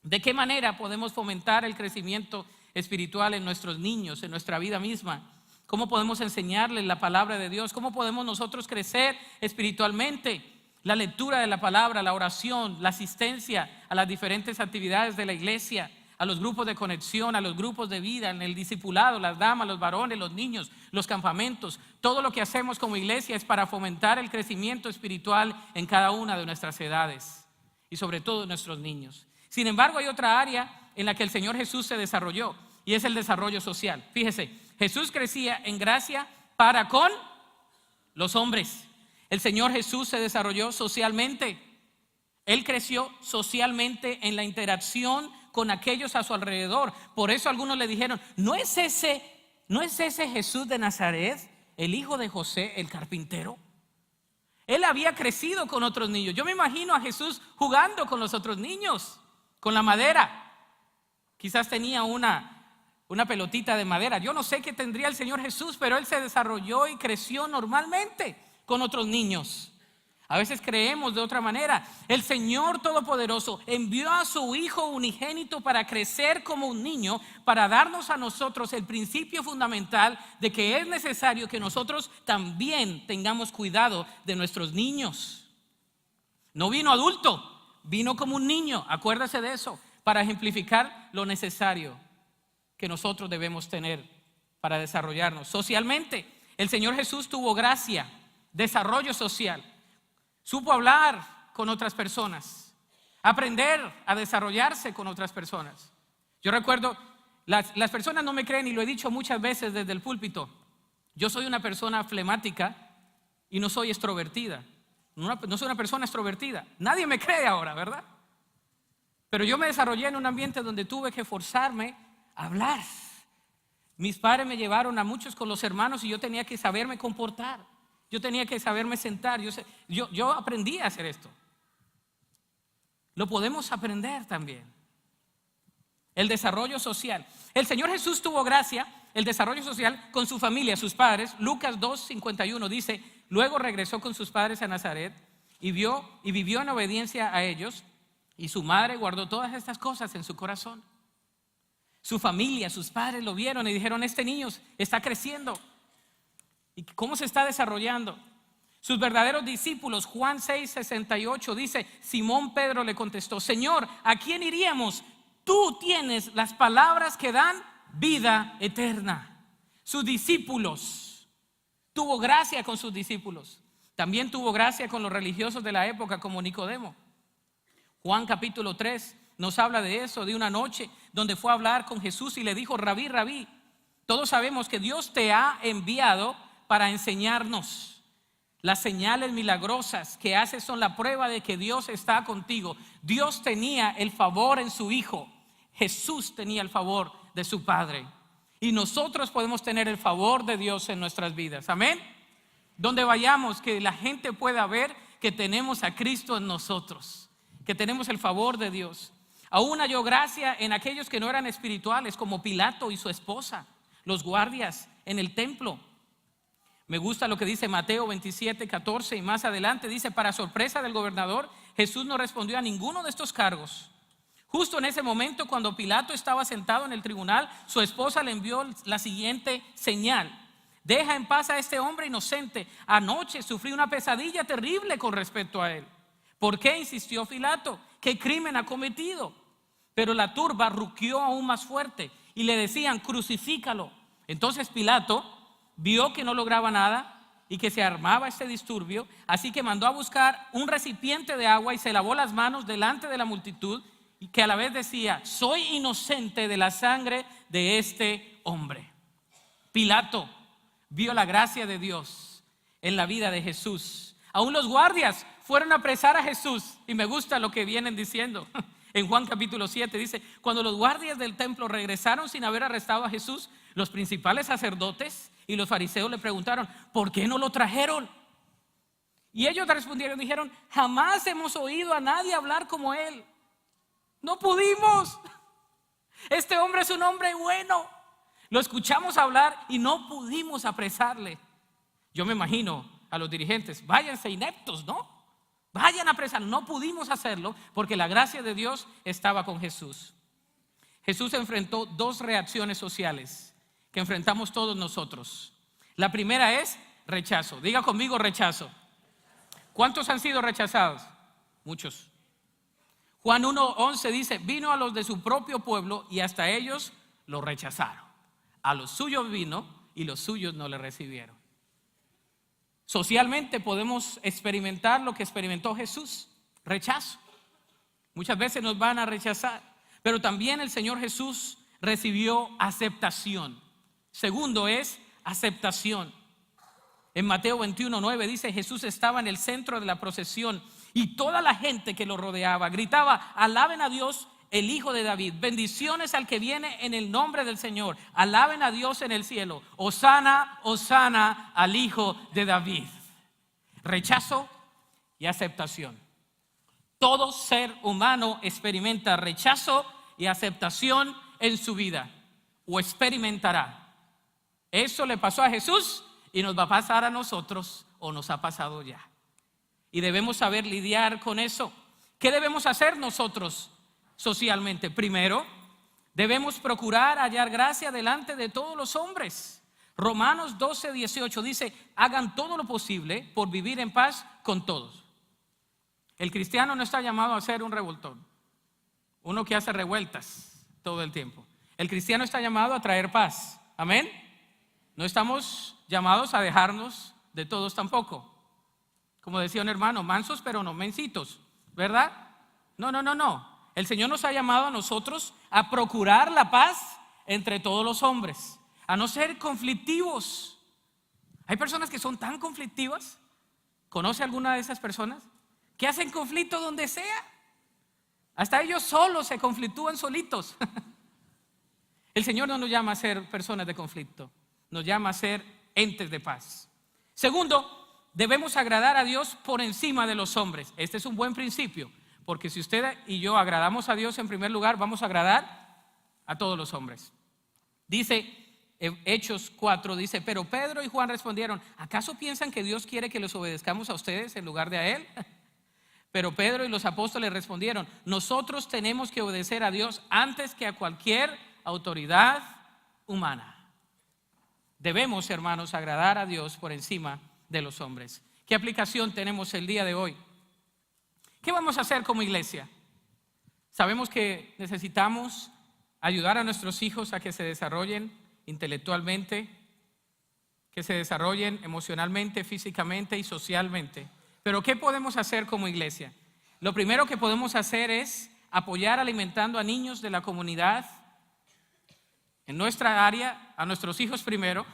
¿De qué manera podemos fomentar el crecimiento espiritual en nuestros niños, en nuestra vida misma? ¿Cómo podemos enseñarles la palabra de Dios? ¿Cómo podemos nosotros crecer espiritualmente? La lectura de la palabra, la oración, la asistencia a las diferentes actividades de la iglesia, a los grupos de conexión, a los grupos de vida, en el discipulado, las damas, los varones, los niños, los campamentos. Todo lo que hacemos como iglesia es para fomentar el crecimiento espiritual en cada una de nuestras edades y sobre todo en nuestros niños. Sin embargo, hay otra área en la que el Señor Jesús se desarrolló y es el desarrollo social. Fíjese, Jesús crecía en gracia para con los hombres. El Señor Jesús se desarrolló socialmente. Él creció socialmente en la interacción con aquellos a su alrededor. Por eso algunos le dijeron, ¿no es ese Jesús de Nazaret, el hijo de José, el carpintero? Él había crecido con otros niños. Yo me imagino a Jesús jugando con los otros niños, con la madera. Quizás tenía una pelotita de madera. Yo no sé qué tendría el Señor Jesús, pero Él se desarrolló y creció normalmente con otros niños. A veces creemos de otra manera. El Señor Todopoderoso envió a su Hijo unigénito para crecer como un niño, para darnos a nosotros el principio fundamental de que es necesario que nosotros también tengamos cuidado de nuestros niños. No vino adulto, vino como un niño, acuérdese de eso, para ejemplificar lo necesario que nosotros debemos tener para desarrollarnos socialmente. El Señor Jesús tuvo gracia, desarrollo social. Supo hablar con otras personas, aprender a desarrollarse con otras personas. Yo recuerdo, las personas no me creen y lo he dicho muchas veces desde el púlpito. Yo soy una persona flemática y no soy extrovertida. No soy una persona extrovertida. Nadie me cree ahora, ¿verdad? Pero yo me desarrollé en un ambiente donde tuve que forzarme a hablar. Mis padres me llevaron a muchos con los hermanos y yo tenía que saberme comportar. Yo tenía que saberme sentar. Yo aprendí a hacer esto. Lo podemos aprender también. El desarrollo social. El Señor Jesús tuvo gracia, el desarrollo social con su familia, sus padres. Lucas 2:51 dice: luego regresó con sus padres a Nazaret y vivió en obediencia a ellos, y su madre guardó todas estas cosas en su corazón. Su familia, sus padres lo vieron y dijeron: este niño está creciendo. ¿Y cómo se está desarrollando? Sus verdaderos discípulos, Juan 6:68 dice: Simón Pedro le contestó: Señor, ¿a quién iríamos? Tú tienes las palabras que dan vida eterna. Sus discípulos, tuvo gracia con sus discípulos. También tuvo gracia con los religiosos de la época, como Nicodemo. Juan capítulo 3 nos habla de eso, de una noche donde fue a hablar con Jesús y le dijo: Rabí, Rabí. Todos sabemos que Dios te ha enviado para enseñarnos. Las señales milagrosas que haces son la prueba de que Dios está contigo. Dios tenía el favor en su Hijo. Jesús tenía el favor de su Padre. Y nosotros podemos tener el favor de Dios en nuestras vidas. Amén. Donde vayamos, que la gente pueda ver que tenemos a Cristo en nosotros, que tenemos el favor de Dios. Aún halló gracia en aquellos que no eran espirituales, como Pilato y su esposa, los guardias en el templo. Me gusta lo que dice Mateo 27:14 y más adelante dice: para sorpresa del gobernador, Jesús no respondió a ninguno de estos cargos. Justo en ese momento, cuando Pilato estaba sentado en el tribunal, su esposa le envió la siguiente señal: deja en paz a este hombre inocente. Anoche sufrí una pesadilla terrible con respecto a él. ¿Por qué insistió Pilato? ¿Qué crimen ha cometido? Pero la turba rugió aún más fuerte y le decían: crucifícalo. Entonces Pilato vio que no lograba nada y que se armaba este disturbio, así que mandó a buscar un recipiente de agua y se lavó las manos delante de la multitud, y que a la vez decía: soy inocente de la sangre de este hombre. Pilato vio la gracia de Dios en la vida de Jesús. Aún los guardias fueron a apresar a Jesús, y me gusta lo que vienen diciendo. En Juan capítulo 7 dice: cuando los guardias del templo regresaron sin haber arrestado a Jesús, los principales sacerdotes y los fariseos le preguntaron: ¿por qué no lo trajeron? Y ellos respondieron, dijeron: jamás hemos oído a nadie hablar como él. No pudimos. Este hombre es un hombre bueno. Lo escuchamos hablar y no pudimos apresarle. Yo me imagino a los dirigentes: váyanse ineptos, ¿no? Vayan a apresarlo. No pudimos hacerlo porque la gracia de Dios estaba con Jesús. Jesús enfrentó dos reacciones sociales que enfrentamos todos nosotros. La primera es rechazo. Diga conmigo: rechazo. ¿Cuántos han sido rechazados? Muchos. Juan 1:11 dice: vino a los de su propio pueblo y hasta ellos lo rechazaron. A los suyos vino y los suyos no le recibieron. Socialmente podemos experimentar lo que experimentó Jesús: rechazo. Muchas veces nos van a rechazar, pero también el Señor Jesús recibió aceptación. Segundo es aceptación. En Mateo 21:9 dice: Jesús estaba en el centro de la procesión y toda la gente que lo rodeaba gritaba: alaben a Dios, el Hijo de David. Bendiciones al que viene en el nombre del Señor. Alaben a Dios en el cielo. Hosana, hosana al Hijo de David. Rechazo y aceptación. Todo ser humano experimenta rechazo y aceptación en su vida, o experimentará. Eso le pasó a Jesús y nos va a pasar a nosotros, o nos ha pasado ya. Y debemos saber lidiar con eso. ¿Qué debemos hacer nosotros socialmente? Primero, debemos procurar hallar gracia delante de todos los hombres. Romanos 12:18 dice: hagan todo lo posible por vivir en paz con todos. El cristiano no está llamado a ser un revoltón, uno que hace revueltas todo el tiempo. El cristiano está llamado a traer paz. Amén. No estamos llamados a dejarnos de todos tampoco. Como decía un hermano: mansos pero no mencitos, ¿verdad? No. El Señor nos ha llamado a nosotros a procurar la paz entre todos los hombres, a no ser conflictivos. Hay personas que son tan conflictivas ¿Conoce alguna de esas personas? Que hacen conflicto donde sea. Hasta ellos solos se conflictúan solitos. El Señor no nos llama a ser personas de conflicto, nos llama a ser entes de paz. Segundo, debemos agradar a Dios por encima de los hombres. Este es un buen principio, porque si usted y yo agradamos a Dios en primer lugar, vamos a agradar a todos los hombres. Dice Hechos 4, dice, pero Pedro y Juan respondieron, ¿acaso piensan que Dios quiere que los obedezcamos a ustedes en lugar de a Él? Pero Pedro y los apóstoles respondieron, nosotros tenemos que obedecer a Dios antes que a cualquier autoridad humana. Debemos, hermanos, agradar a Dios por encima de los hombres. ¿Qué aplicación tenemos el día de hoy? ¿Qué vamos a hacer como iglesia? Sabemos que necesitamos ayudar a nuestros hijos a que se desarrollen intelectualmente, que se desarrollen emocionalmente, físicamente y socialmente. Pero ¿qué podemos hacer como iglesia? Lo primero que podemos hacer es apoyar alimentando a niños de la comunidad en nuestra área, a nuestros hijos primero.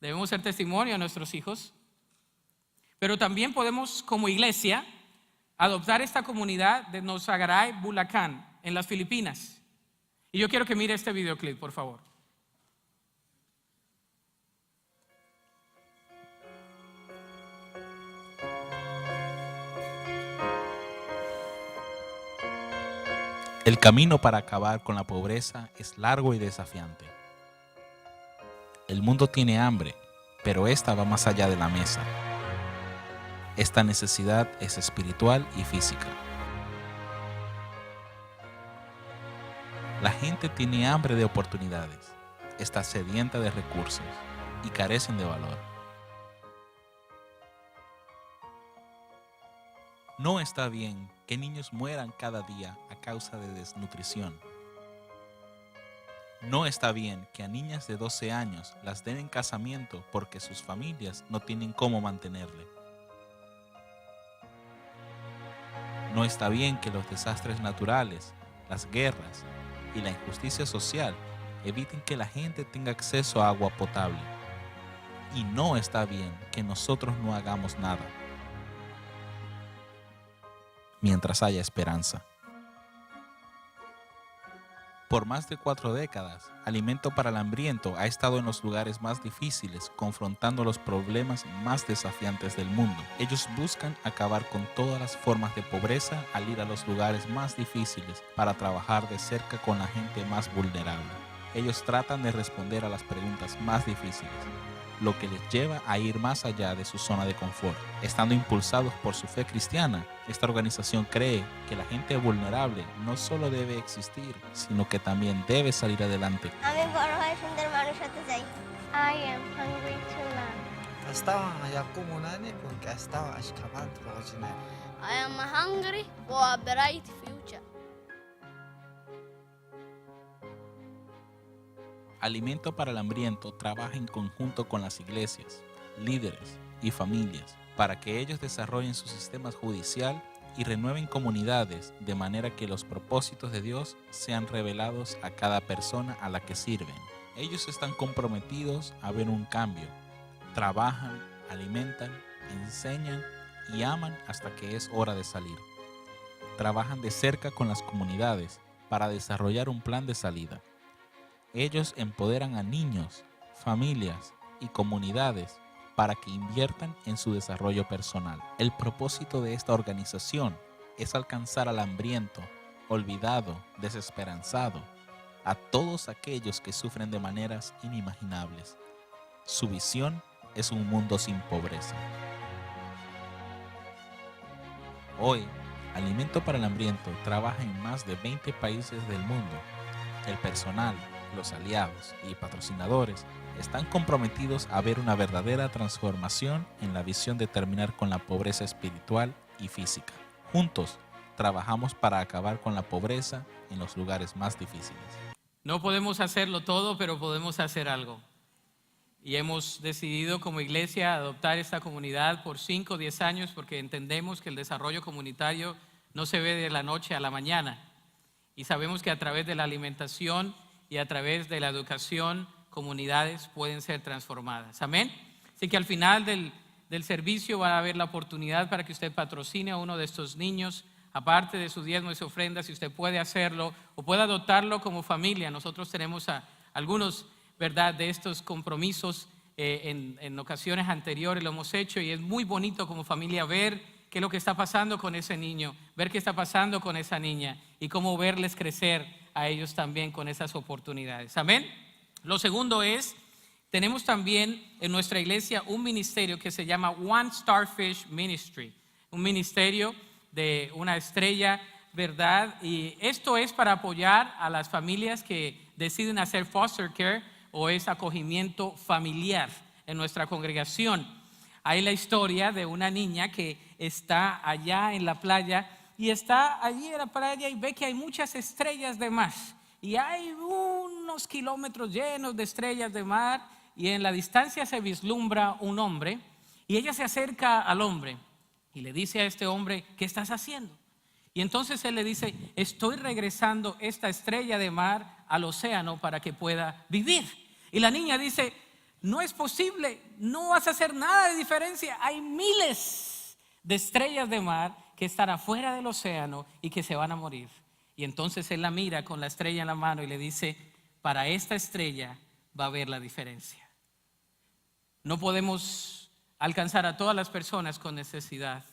Debemos ser testimonio a nuestros hijos. Pero también podemos como iglesia adoptar esta comunidad de Nosaharay, Bulacan, en las Filipinas. Y yo quiero que mire este videoclip, por favor. El camino para acabar con la pobreza es largo y desafiante. El mundo tiene hambre, pero esta va más allá de la mesa. Esta necesidad es espiritual y física. La gente tiene hambre de oportunidades, está sedienta de recursos y carecen de valor. No está bien que niños mueran cada día a causa de desnutrición. No está bien que a niñas de 12 años las den en casamiento porque sus familias no tienen cómo mantenerle. No está bien que los desastres naturales, las guerras y la injusticia social eviten que la gente tenga acceso a agua potable. Y no está bien que nosotros no hagamos nada mientras haya esperanza. Por más de 4 décadas, Alimento para el Hambriento ha estado en los lugares más difíciles, confrontando los problemas más desafiantes del mundo. Ellos buscan acabar con todas las formas de pobreza al ir a los lugares más difíciles para trabajar de cerca con la gente más vulnerable. Ellos tratan de responder a las preguntas más difíciles, lo que les lleva a ir más allá de su zona de confort. Estando impulsados por su fe cristiana, esta organización cree que la gente vulnerable no solo debe existir, sino que también debe salir adelante. আমি বড় হয়ে সুন্দর মানুষ হতে চাই। I am hungry to learn. Estaba yakumunani porque estaba escapando rojine. I am hungry for a bright future. Alimento para el Hambriento trabaja en conjunto con las iglesias, líderes y familias para que ellos desarrollen su sistema judicial y renueven comunidades de manera que los propósitos de Dios sean revelados a cada persona a la que sirven. Ellos están comprometidos a ver un cambio. Trabajan, alimentan, enseñan y aman hasta que es hora de salir. Trabajan de cerca con las comunidades para desarrollar un plan de salida. Ellos empoderan a niños, familias y comunidades para que inviertan en su desarrollo personal. El propósito de esta organización es alcanzar al hambriento, olvidado, desesperanzado, a todos aquellos que sufren de maneras inimaginables. Su visión es un mundo sin pobreza. Hoy, Alimento para el Hambriento trabaja en más de 20 países del mundo. El personal, los aliados y patrocinadores están comprometidos a ver una verdadera transformación en la visión de terminar con la pobreza espiritual y física. Juntos, trabajamos para acabar con la pobreza en los lugares más difíciles. No podemos hacerlo todo, pero podemos hacer algo. Y hemos decidido como iglesia adoptar esta comunidad por 5 o 10 años porque entendemos que el desarrollo comunitario no se ve de la noche a la mañana. Y sabemos que a través de la alimentación y a través de la educación, comunidades pueden ser transformadas. Amén. Así que al final del del servicio va a haber la oportunidad para que usted patrocine a uno de estos niños, aparte de su diezmo y su ofrenda, si usted puede hacerlo o puede adoptarlo como familia. Nosotros tenemos algunos, ¿verdad?, de estos compromisos en ocasiones anteriores, lo hemos hecho, y es muy bonito como familia ver qué es lo que está pasando con ese niño, ver qué está pasando con esa niña y cómo verles crecer a ellos también con esas oportunidades. Amén. Lo segundo es, tenemos también en nuestra iglesia un ministerio que se llama One Starfish Ministry, un ministerio de una estrella, ¿verdad? Y esto es para apoyar a las familias que deciden hacer foster care o es acogimiento familiar en nuestra congregación. Hay la historia de una niña que está allá en la playa y está allí en la playa y ve que hay muchas estrellas de mar y hay unos kilómetros llenos de estrellas de mar y en la distancia se vislumbra un hombre y ella se acerca al hombre y le dice a este hombre, ¿qué estás haciendo? Y entonces él le dice, estoy regresando esta estrella de mar al océano para que pueda vivir. Y la niña dice, no es posible, no vas a hacer nada de diferencia, hay miles de estrellas de mar que están afuera del océano y que se van a morir. Y entonces él la mira con la estrella en la mano y le dice, para esta estrella va a haber la diferencia. No podemos alcanzar a todas las personas con necesidad,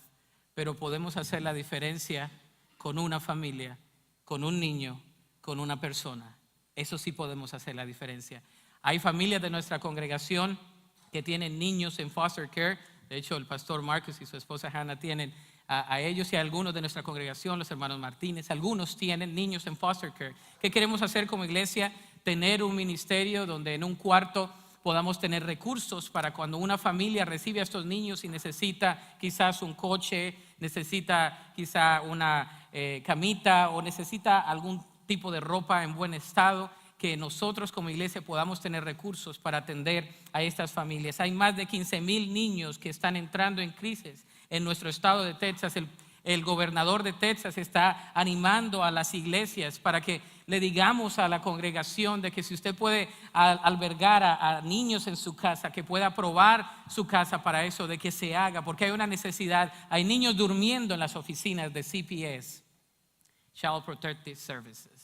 pero podemos hacer la diferencia con una familia, con un niño, con una persona. Eso sí podemos hacer la diferencia. Hay familias de nuestra congregación que tienen niños en foster care. De hecho, el pastor Marcus y su esposa Hannah tienen a ellos y a algunos de nuestra congregación, los hermanos Martínez, algunos tienen niños en foster care. ¿Qué queremos hacer como iglesia? Tener un ministerio donde en un cuarto podamos tener recursos para cuando una familia recibe a estos niños y necesita quizás un coche, necesita quizá una camita o necesita algún tipo de ropa en buen estado, que nosotros como iglesia podamos tener recursos para atender a estas familias. Hay más de 15,000 niños que están entrando en crisis en nuestro estado de Texas. El gobernador de Texas está animando a las iglesias para que le digamos a la congregación de que si usted puede albergar a niños en su casa, que pueda aprobar su casa para eso, de que se haga, porque hay una necesidad. Hay niños durmiendo en las oficinas de CPS, Child Protective Services.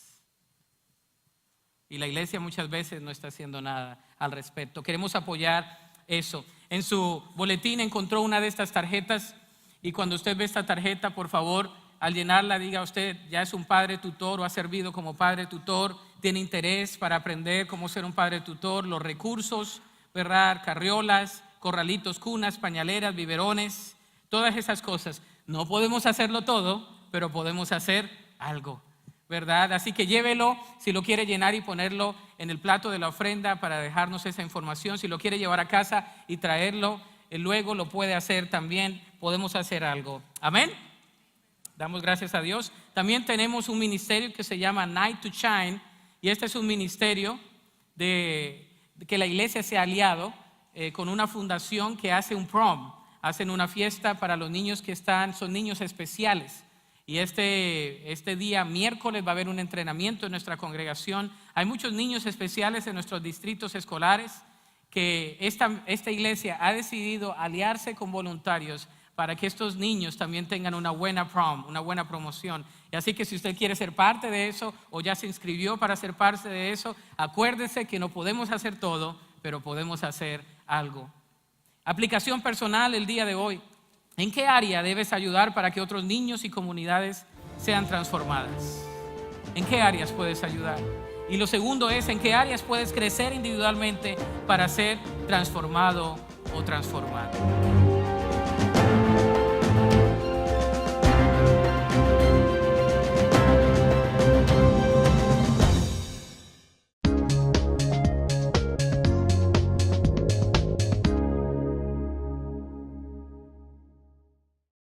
Y la iglesia muchas veces no está haciendo nada al respecto. Queremos apoyar eso. En su boletín encontró una de estas tarjetas y cuando usted ve esta tarjeta, por favor, al llenarla diga usted, ya es un padre tutor o ha servido como padre tutor, tiene interés para aprender cómo ser un padre tutor, los recursos, ¿verdad? Carriolas, corralitos, cunas, pañaleras, biberones, todas esas cosas. No podemos hacerlo todo, pero podemos hacer algo, ¿verdad? Así que llévelo si lo quiere llenar y ponerlo en el plato de la ofrenda para dejarnos esa información. Si lo quiere llevar a casa y traerlo, luego lo puede hacer también. Podemos hacer algo. Amén. Damos gracias a Dios. También tenemos un ministerio que se llama Night to Shine y este es un ministerio de que la iglesia se ha aliado con una fundación que hace un prom. Hacen una fiesta para los niños que son niños especiales. Y este día, miércoles, va a haber un entrenamiento en nuestra congregación. Hay muchos niños especiales en nuestros distritos escolares que esta iglesia ha decidido aliarse con voluntarios para que estos niños también tengan una buena prom, una buena promoción. Y así que si usted quiere ser parte de eso o ya se inscribió para ser parte de eso, acuérdese que no podemos hacer todo, pero podemos hacer algo. Aplicación personal el día de hoy. ¿En qué área debes ayudar para que otros niños y comunidades sean transformadas? ¿En qué áreas puedes ayudar? Y lo segundo es, ¿en qué áreas puedes crecer individualmente para ser transformado o transformada?